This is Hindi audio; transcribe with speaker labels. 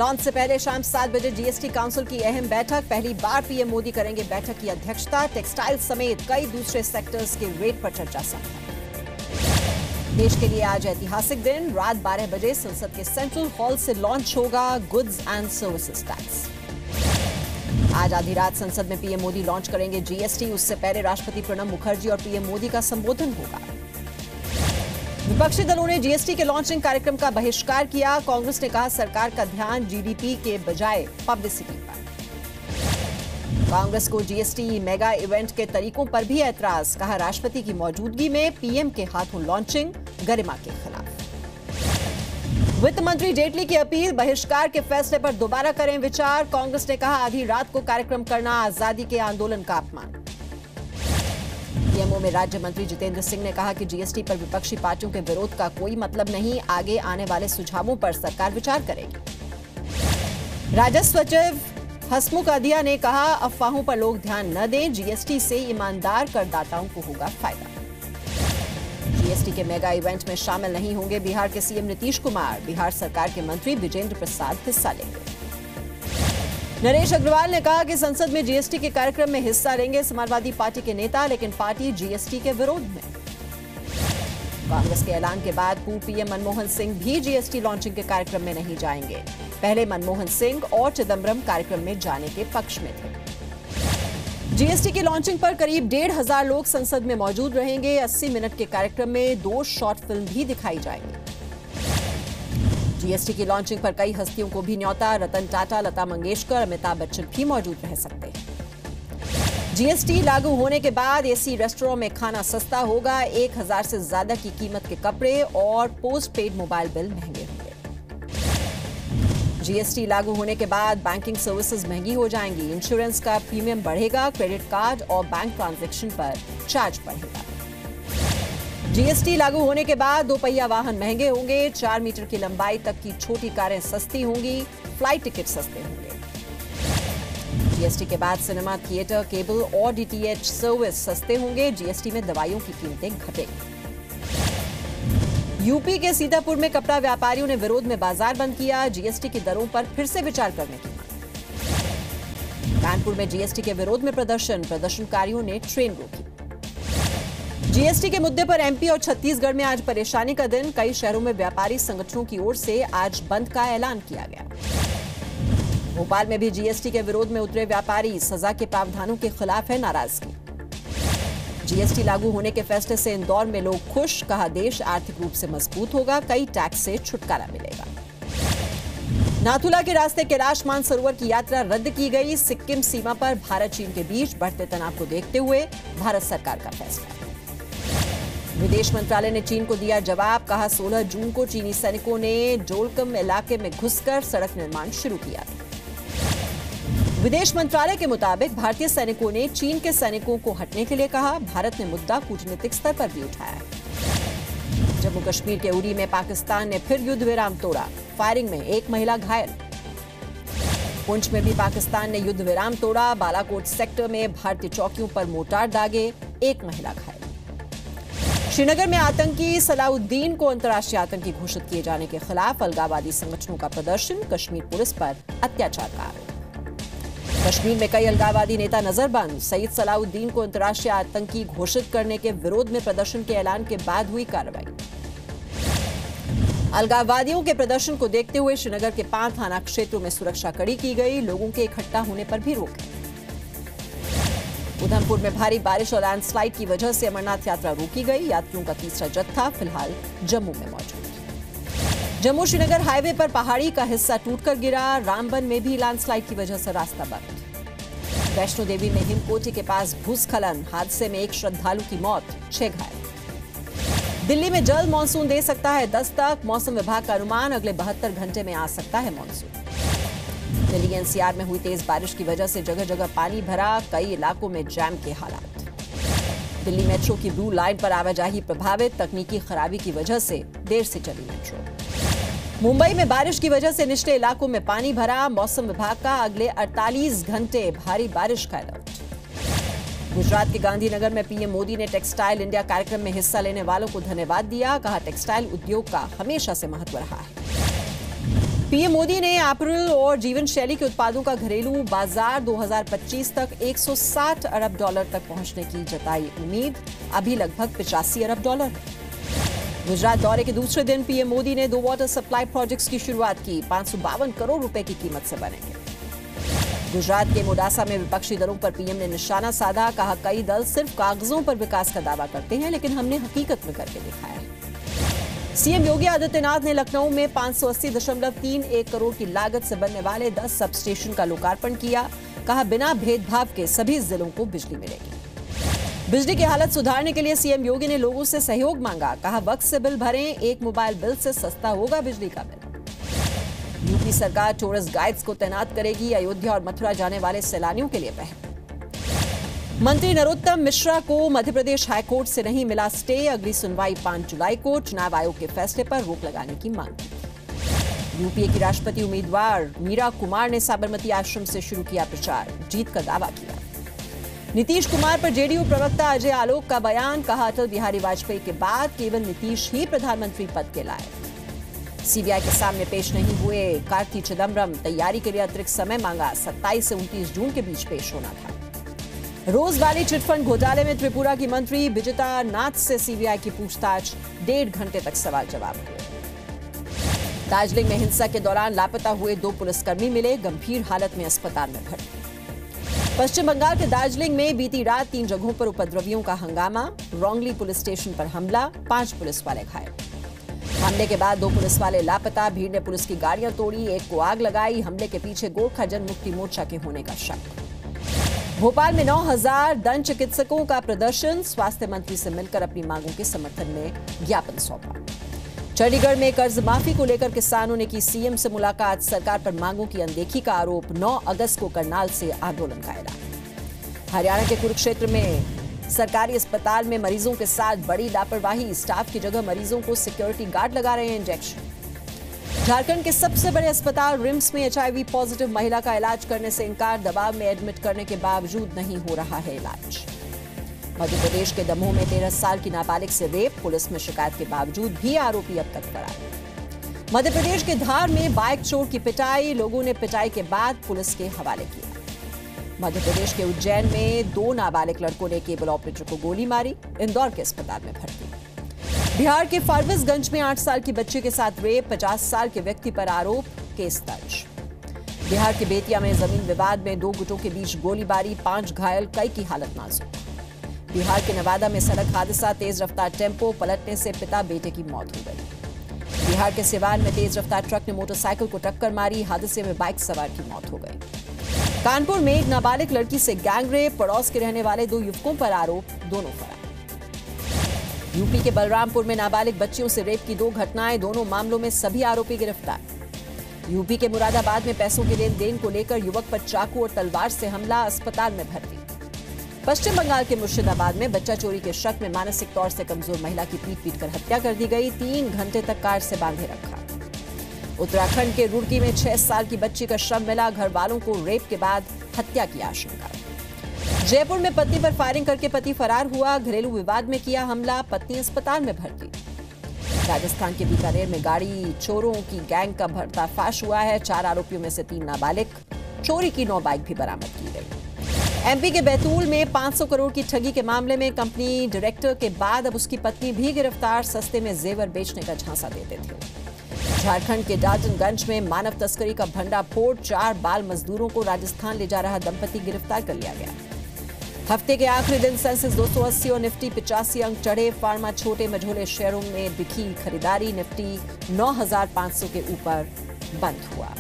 Speaker 1: लॉन्च से पहले शाम 7 बजे जीएसटी काउंसिल की अहम बैठक। पहली बार पीएम मोदी करेंगे बैठक की अध्यक्षता। टेक्सटाइल समेत कई दूसरे सेक्टर्स के रेट पर चर्चा संभव। देश के लिए आज ऐतिहासिक दिन। रात 12 बजे संसद के सेंट्रल हॉल से लॉन्च होगा गुड्स एंड सर्विसेज टैक्स। आज आधी रात संसद में पीएम मोदी लॉन्च करेंगे जीएसटी। उससे पहले राष्ट्रपति प्रणब मुखर्जी और पीएम मोदी का संबोधन होगा। विपक्षी दलों ने जीएसटी के लॉन्चिंग कार्यक्रम का बहिष्कार किया। कांग्रेस ने कहा सरकार का ध्यान जीडीपी के बजाय पब्लिसिटी पर। कांग्रेस को जीएसटी मेगा इवेंट के तरीकों पर भी ऐतराज। कहा राष्ट्रपति की मौजूदगी में पीएम के हाथों लॉन्चिंग गरिमा के खिलाफ। वित्त मंत्री जेटली की अपील, बहिष्कार के फैसले पर दोबारा करें विचार। कांग्रेस ने कहा आधी रात को कार्यक्रम करना आजादी के आंदोलन का अपमान। पीएमओ में राज्य मंत्री जितेंद्र सिंह ने कहा कि जीएसटी पर विपक्षी पार्टियों के विरोध का कोई मतलब नहीं। आगे आने वाले सुझावों पर सरकार विचार करेगी। राजस्व सचिव हसमुख अदिया ने कहा अफवाहों पर लोग ध्यान न दें। जीएसटी से ईमानदार करदाताओं को होगा फायदा। जीएसटी के मेगा इवेंट में शामिल नहीं होंगे बिहार के सीएम नीतीश कुमार। बिहार सरकार के मंत्री विजेंद्र प्रसाद हिस्सा लेंगे। नरेश अग्रवाल ने कहा कि संसद में जीएसटी के कार्यक्रम में हिस्सा लेंगे समाजवादी पार्टी के नेता, लेकिन पार्टी जीएसटी के विरोध में। कांग्रेस के ऐलान के बाद पूर्व पीएम मनमोहन सिंह भी जीएसटी लॉन्चिंग के कार्यक्रम में नहीं जाएंगे। पहले मनमोहन सिंह और चिदंबरम कार्यक्रम में जाने के पक्ष में थे। जीएसटी की लॉन्चिंग पर करीब 1,500 लोग संसद में मौजूद रहेंगे। 80 मिनट के कार्यक्रम में 2 शॉर्ट फिल्म भी दिखाई जाएंगी। जीएसटी की लॉन्चिंग पर कई हस्तियों को भी न्योता। रतन टाटा, लता मंगेशकर, अमिताभ बच्चन भी मौजूद रह सकते हैं। जीएसटी लागू होने के बाद एसी रेस्टोरेंट में खाना सस्ता होगा। 1,000 से ज्यादा की कीमत के कपड़े और पोस्ट पेड मोबाइल बिल महंगे होंगे। जीएसटी लागू होने के बाद बैंकिंग सर्विसेज महंगी हो जाएंगी। इंश्योरेंस का प्रीमियम बढ़ेगा। क्रेडिट कार्ड और बैंक ट्रांजैक्शन पर चार्ज बढ़ेगा। जीएसटी लागू होने के बाद 2 पहिया वाहन महंगे होंगे। 4 मीटर की लंबाई तक की छोटी कारें सस्ती होंगी। फ्लाइट टिकट सस्ते होंगे। जीएसटी के बाद सिनेमा, थिएटर, केबल और डीटीएच सर्विस सस्ते होंगे। जीएसटी में दवाइयों की कीमतें घटेंगी। यूपी के सीतापुर में कपड़ा व्यापारियों ने विरोध में बाजार बंद किया। जीएसटी की दरों पर फिर से विचार करने की मांग। कानपुर में जीएसटी के विरोध में प्रदर्शनकारियों ने ट्रेन रोकी। जीएसटी के मुद्दे पर एमपी और छत्तीसगढ़ में आज परेशानी का दिन। कई शहरों में व्यापारी संगठनों की ओर से आज बंद का ऐलान किया गया। भोपाल में भी जीएसटी के विरोध में उतरे व्यापारी। सजा के प्रावधानों के खिलाफ है नाराजगी। जीएसटी लागू होने के फैसले से इंदौर में लोग खुश। कहा देश आर्थिक रूप से मजबूत होगा। कई टैक्स से छुटकारा मिलेगा। नाथुला के रास्ते कैलाश मानसरोवर की यात्रा रद्द की गई। सिक्किम सीमा पर भारत चीन के बीच बढ़ते तनाव को देखते हुए भारत सरकार का फैसला। विदेश मंत्रालय ने चीन को दिया जवाब। कहा 16 जून को चीनी सैनिकों ने जोलकम इलाके में घुसकर सड़क निर्माण शुरू किया। विदेश मंत्रालय के मुताबिक भारतीय सैनिकों ने चीन के सैनिकों को हटने के लिए कहा। भारत ने मुद्दा कूटनीतिक स्तर पर भी उठाया है। जम्मू कश्मीर के उरी में पाकिस्तान ने फिर युद्ध विराम तोड़ा। फायरिंग में 1 महिला घायल। पुंछ में भी पाकिस्तान ने युद्ध विराम तोड़ा। बालाकोट सेक्टर में भारतीय चौकियों पर मोर्टार दागे। 1 महिला घायल। श्रीनगर में आतंकी सलाउद्दीन को अंतर्राष्ट्रीय आतंकी घोषित किए जाने के खिलाफ अलगाववादी संगठनों का प्रदर्शन। कश्मीर पुलिस पर अत्याचार का आरोप। कश्मीर में कई अलगाववादी नेता नजरबंद। सईद सलाउद्दीन को अंतर्राष्ट्रीय आतंकी घोषित करने के विरोध में प्रदर्शन के ऐलान के बाद हुई कार्रवाई। अलगाववादियों के प्रदर्शन को देखते हुए श्रीनगर के 5 थाना क्षेत्रों में सुरक्षा कड़ी की गई। लोगों के इकट्ठा होने पर भी रोक है। उधमपुर में भारी बारिश और लैंडस्लाइड की वजह से अमरनाथ यात्रा रोकी गई। यात्रियों का तीसरा जत्था फिलहाल जम्मू में मौजूद। जम्मू श्रीनगर हाईवे पर पहाड़ी का हिस्सा टूटकर गिरा। रामबन में भी लैंडस्लाइड की वजह से रास्ता बंद। वैष्णो देवी में हिमकोटी के पास भूस्खलन। हादसे में 1 श्रद्धालु की मौत, 6 घायल। दिल्ली में जल्द मानसून दे सकता है दस्तक। मौसम विभाग का अनुमान अगले 72 घंटे में आ सकता है मानसून। दिल्ली एनसीआर में हुई तेज बारिश की वजह से जगह जगह पानी भरा। कई इलाकों में जैम के हालात। दिल्ली मेट्रो की ब्लू लाइन पर आवाजाही प्रभावित। तकनीकी खराबी की वजह से देर से चली मेट्रो। मुंबई में बारिश की वजह से निचले इलाकों में पानी भरा। मौसम विभाग का अगले 48 घंटे भारी बारिश का अलर्ट। गुजरात के गांधीनगर में पीएम मोदी ने टेक्सटाइल इंडिया कार्यक्रम में हिस्सा लेने वालों को धन्यवाद दिया। कहा टेक्सटाइल उद्योग का हमेशा से महत्व रहा है। पीएम मोदी ने एप्पल और जीवन शैली के उत्पादों का घरेलू बाजार 2025 तक 160 अरब डॉलर तक पहुंचने की जताई उम्मीद। अभी लगभग 85 अरब डॉलर है। गुजरात दौरे के दूसरे दिन पीएम मोदी ने 2 वाटर सप्लाई प्रोजेक्ट्स की शुरुआत की। 552 करोड़ रुपए की कीमत से बनेंगे। गुजरात के मोडासा में विपक्षी दलों पर पीएम ने निशाना साधा। कहा, कई दल सिर्फ कागजों पर विकास का दावा करते हैं, लेकिन हमने हकीकत में करके दिखाया है। सीएम योगी आदित्यनाथ ने लखनऊ में 580.31 करोड़ की लागत से बनने वाले 10 सबस्टेशन का लोकार्पण किया। कहा, बिना भेदभाव के सभी जिलों को बिजली मिलेगी। बिजली की हालत सुधारने के लिए सीएम योगी ने लोगों से सहयोग मांगा। कहा, वक्त से बिल भरें, एक मोबाइल बिल से सस्ता होगा बिजली का बिल। यूपी सरकार टूरिस्ट गाइड्स को तैनात करेगी। अयोध्या और मथुरा जाने वाले सैलानियों के लिए पहल। मंत्री नरोत्तम मिश्रा को मध्य प्रदेश हाईकोर्ट से नहीं मिला स्टे। अगली सुनवाई 5 जुलाई को। चुनाव आयोग के फैसले पर रोक लगाने की मांग की। यूपीए की राष्ट्रपति उम्मीदवार मीरा कुमार ने साबरमती आश्रम से शुरू किया प्रचार। जीत का दावा किया। नीतीश कुमार पर जेडीयू प्रवक्ता अजय आलोक का बयान। कहा, अटल बिहारी वाजपेयी के बाद केवल नीतीश ही प्रधानमंत्री पद के लायक। सीबीआई के सामने पेश नहीं हुए कार्ति चिदम्बरम। तैयारी के लिए अतिरिक्त समय मांगा। 27 से 29 जून के बीच पेश होना था। रोज वैली चिटफंड घोटाले में त्रिपुरा की मंत्री विजिता नाथ से सीबीआई की पूछताछ। 1.5 घंटे तक सवाल जवाब हुए। दार्जिलिंग में हिंसा के दौरान लापता हुए 2 पुलिसकर्मी मिले। गंभीर हालत में अस्पताल में भर्ती। पश्चिम बंगाल के दार्जिलिंग में बीती रात 3 जगहों पर उपद्रवियों का हंगामा। रोंगली पुलिस स्टेशन पर हमला। 5 पुलिस वाले घायल। हमले के बाद 2 पुलिस वाले लापता। भीड़ ने पुलिस की गाड़ियां तोड़ी, एक को आग लगाई। हमले के पीछे गोरखा जनमुक्ति मोर्चा के होने का शक। भोपाल में 9000 दंत चिकित्सकों का प्रदर्शन। स्वास्थ्य मंत्री से मिलकर अपनी मांगों के समर्थन में ज्ञापन सौंपा। चंडीगढ़ में कर्ज माफी को लेकर किसानों ने की सीएम से मुलाकात। सरकार पर मांगों की अनदेखी का आरोप। 9 अगस्त को करनाल से आंदोलन का ऐलान। हरियाणा के कुरुक्षेत्र में सरकारी अस्पताल में मरीजों के साथ बड़ी लापरवाही। स्टाफ की जगह मरीजों को सिक्योरिटी गार्ड लगा रहे हैं इंजेक्शन। झारखंड के सबसे बड़े अस्पताल रिम्स में एचआईवी पॉजिटिव महिला का इलाज करने से इंकार। दबाव में एडमिट करने के बावजूद नहीं हो रहा है इलाज। मध्य प्रदेश के दमोह में 13 साल की नाबालिग से रेप। पुलिस में शिकायत के बावजूद भी आरोपी अब तक फरार। मध्य प्रदेश के धार में बाइक चोर की पिटाई। लोगों ने पिटाई के बाद पुलिस के हवाले किया। मध्य प्रदेश के उज्जैन में 2 नाबालिग लड़कों ने केबल ऑपरेटर को गोली मारी। इंदौर के अस्पताल में भर्ती। बिहार के फारबिसगंज में 8 साल की बच्चे के साथ रेप। 50 साल के व्यक्ति पर आरोप। केस दर्ज। बिहार के बेतिया में जमीन विवाद में 2 गुटों के बीच गोलीबारी। 5 घायल, कई की हालत नाजुक। बिहार के नवादा में सड़क हादसा। तेज रफ्तार टेम्पो पलटने से पिता बेटे की मौत हो गई। बिहार के सिवान में तेज रफ्तार ट्रक ने मोटरसाइकिल को टक्कर मारी। हादसे में बाइक सवार की मौत हो गई। कानपुर में एक नाबालिग लड़की से गैंगरेप। पड़ोस के रहने वाले 2 युवकों पर आरोप। दोनों फरार। यूपी के बलरामपुर में नाबालिग बच्चियों से रेप की 2 घटनाएं। दोनों मामलों में सभी आरोपी गिरफ्तार। यूपी के मुरादाबाद में पैसों के लेन देन को लेकर युवक पर चाकू और तलवार से हमला। अस्पताल में भर्ती। पश्चिम बंगाल के मुर्शिदाबाद में बच्चा चोरी के शक में मानसिक तौर से कमजोर महिला की पीट कर हत्या कर दी गई। 3 घंटे तक कार से बांधे रखा। उत्तराखंड के रुड़की में 6 साल की बच्ची का शव मिला। घर वालों को रेप के बाद हत्या की आशंका। जयपुर में पत्नी पर फायरिंग करके पति फरार हुआ। घरेलू विवाद में किया हमला। पत्नी अस्पताल में भर्ती। राजस्थान के बीकानेर में गाड़ी चोरों की गैंग का पर्दाफाश हुआ है। 4 आरोपियों में से 3 नाबालिग। चोरी की 9 बाइक भी बरामद की गई। एमपी के बैतूल में 500 करोड़ की ठगी के मामले में कंपनी डायरेक्टर के बाद अब उसकी पत्नी भी गिरफ्तार। सस्ते में जेवर बेचने का झांसा देते थे। झारखंड के डाल्टनगंज में मानव तस्करी का भंडाफोड़। 4 बाल मजदूरों को राजस्थान ले जा रहा दंपति गिरफ्तार कर लिया गया। हफ्ते के आखिरी दिन सेंसेक्स 280 और निफ्टी 85 अंक चढ़े। फार्मा छोटे मझोले शेयरों में दिखी खरीदारी। निफ्टी 9500 के ऊपर बंद हुआ।